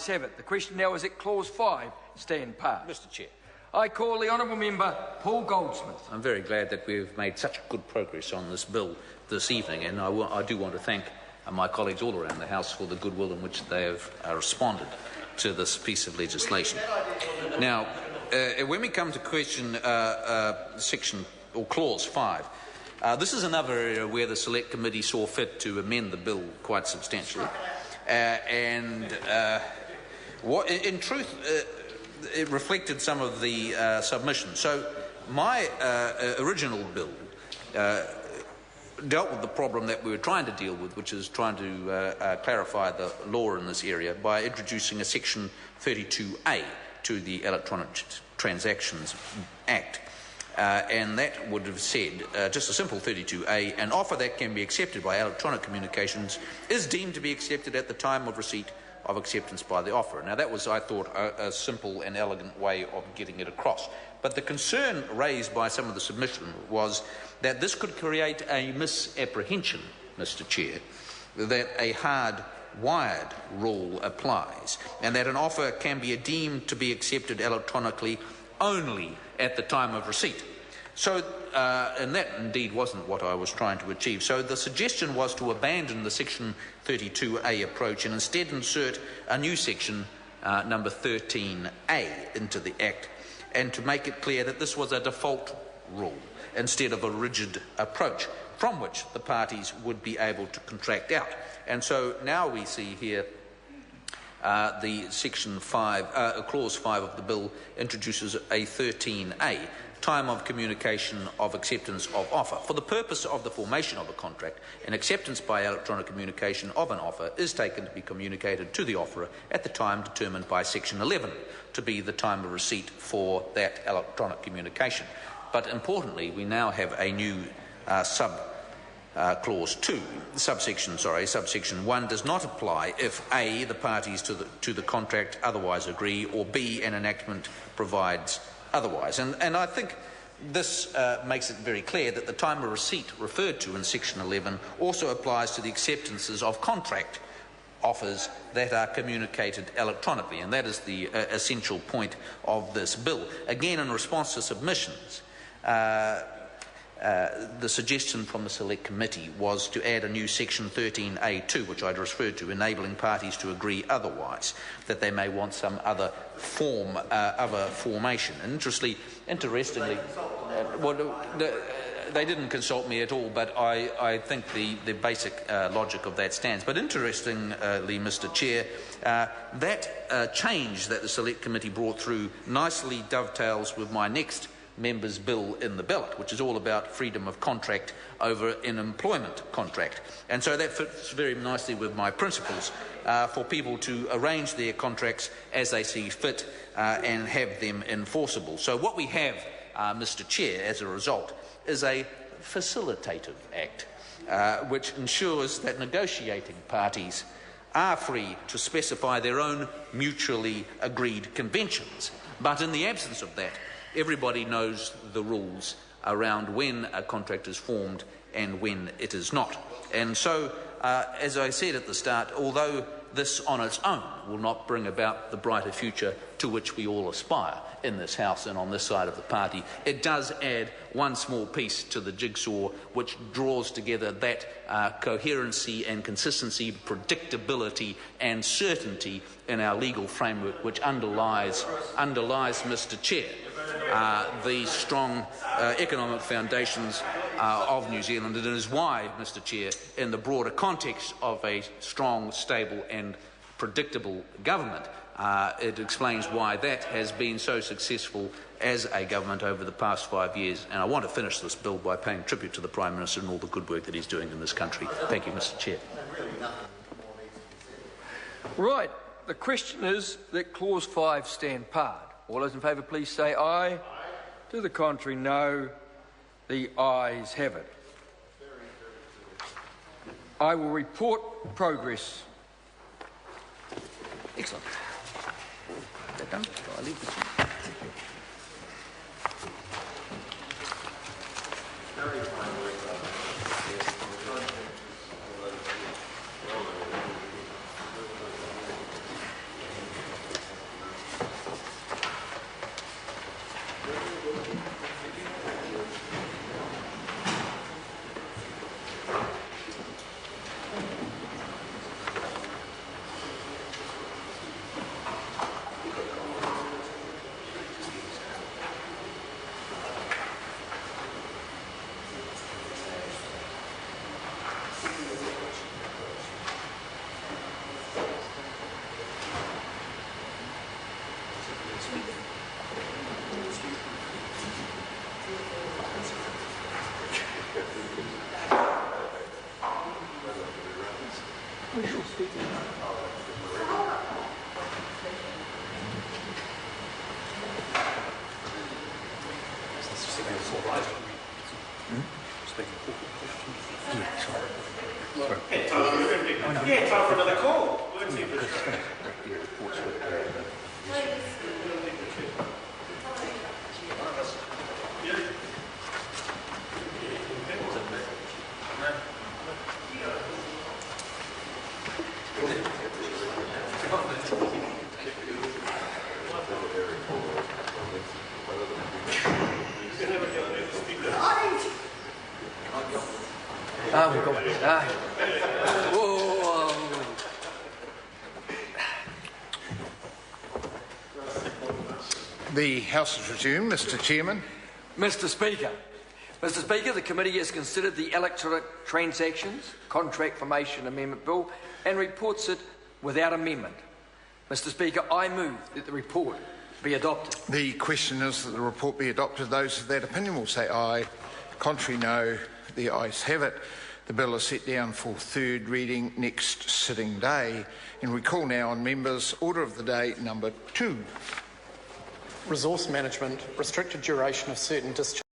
Have it. The question now is that Clause 5 stand part. Mr. Chair. I call the honourable member Paul Goldsmith. I'm very glad that we've made such good progress on this bill this evening, and I do want to thank my colleagues all around the House for the goodwill in which they have responded to this piece of legislation. Now, when we come to question section or Clause 5, this is another area where the Select Committee saw fit to amend the bill quite substantially, in truth, it reflected some of the submissions. So my original bill dealt with the problem that we were trying to deal with, which is trying to clarify the law in this area by introducing a section 32A to the Electronic Transactions Act. And that would have said, just a simple 32A, an offer that can be accepted by electronic communications is deemed to be accepted at the time of receipt of acceptance by the offerer. Now that was, I thought, a simple and elegant way of getting it across. But the concern raised by some of the submission was that this could create a misapprehension, Mr. Chair, that a hard-wired rule applies and that an offer can be deemed to be accepted electronically only at the time of receipt. So, and that indeed wasn't what I was trying to achieve. So the suggestion was to abandon the section 32A approach and instead insert a new section, number 13A, into the Act, and to make it clear that this was a default rule instead of a rigid approach from which the parties would be able to contract out. And so now we see here the section 5, clause 5 of the bill introduces a 13A, time of communication of acceptance of offer. For the purpose of the formation of a contract, an acceptance by electronic communication of an offer is taken to be communicated to the offerer at the time determined by section 11 to be the time of receipt for that electronic communication. But importantly, we now have a new Clause 2, subsection 1 does not apply if A, the parties to the contract otherwise agree, or B, an enactment provides otherwise. And I think this makes it very clear that the time of receipt referred to in section 11 also applies to the acceptances of contract offers that are communicated electronically, and that is the essential point of this bill. Again, in response to submissions, the suggestion from the Select Committee was to add a new section 13A2, which I'd referred to, enabling parties to agree otherwise, that they may want some other form, other formation. And interestingly, they didn't consult me at all, but I think the basic logic of that stands. But interestingly, Mr. Chair, that change that the Select Committee brought through nicely dovetails with my next member's bill in the ballot, which is all about freedom of contract over an employment contract. And so that fits very nicely with my principles for people to arrange their contracts as they see fit and have them enforceable. So what we have, Mr. Chair, as a result, is a facilitative act which ensures that negotiating parties are free to specify their own mutually agreed conventions. But in the absence of that, everybody knows the rules around when a contract is formed and when it is not. And so, as I said at the start, although this on its own will not bring about the brighter future to which we all aspire in this House and on this side of the party, it does add one small piece to the jigsaw which draws together that coherency and consistency, predictability and certainty in our legal framework which underlies, Mr. Chair, the strong economic foundations of New Zealand. And it is why, Mr. Chair, in the broader context of a strong, stable and predictable government, it explains why that has been so successful as a government over the past 5 years. And I want to finish this bill by paying tribute to the Prime Minister and all the good work that he's doing in this country. Thank you, Mr. Chair. Right. The question is that Clause 5 stand part. All those in favour, please say aye. Aye. To the contrary, no. The ayes have it. I will report progress. Excellent. Is that done? Shall I leave this one? Yeah, time for another call. We've got it. Whoa. The House is resumed, Mr. Chairman. Mr. Speaker, the committee has considered the Electronic Transactions Contract Formation Amendment Bill and reports it without amendment. Mr. Speaker, I move that the report be adopted. The question is that the report be adopted. Those of that opinion will say aye. Contrary, no. The ayes have it. The bill is set down for third reading next sitting day. And we call now on members order of the day number 2. Resource management, restricted duration of certain discharge.